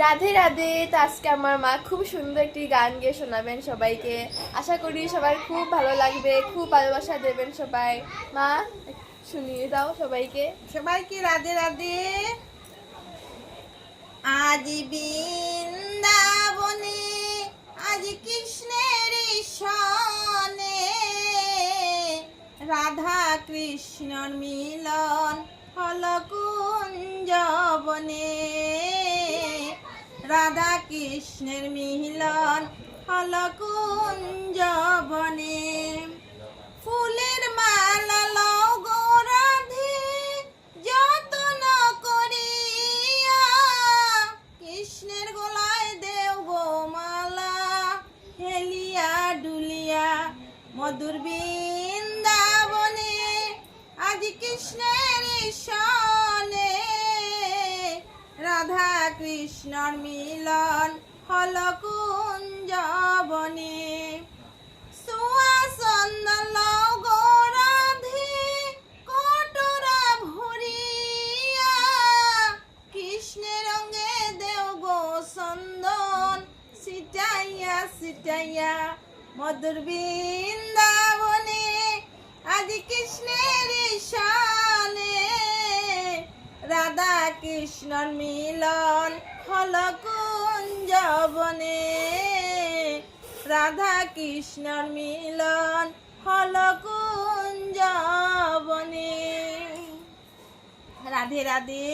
রাধে রাধে। তো আজকে আমার মা খুব সুন্দর একটি গান গেয়ে শোনাবেন সবাইকে। আশা করি সবার খুব ভালো লাগবে, খুব ভালোবাসা দেবেন সবাই। মা, শুনিয়ে দাও সবাইকে। সবাইকে রাধে রাধে। আজ বৃন্দাবনে, আজ কৃষ্ণের সনে, রাধা কৃষ্ণর মিলন হল কুঞ্জবনে। রাধা কৃষ্ণের মিলন হল কুঞ্জবনে। ফুলের মালা লও গো রাধে, যত্ন করিয়া কৃষ্ণের গলায় দেও গো মালা, হেলিয়া ডুলিয়া মধুর বৃন্দাবনে। আজ কৃষ্ণের সনে, রাধা কৃষ্ণর মিলন হল কুঞ্জবনে। সুয়াসন্দন গো রাধে, কটরা ভরিয়া কৃষ্ণের রঙে দেও গো চন্দন, সিটাইয়া সিটাইয়া মধুর বৃন্দাবনে। আজ কৃষ্ণের সনে, রাধা কৃষ্ণর মিলন হল কুঞ্জবনে। রাধা কৃষ্ণর মিলন হল কুঞ্জবনে। রাধে রাধে।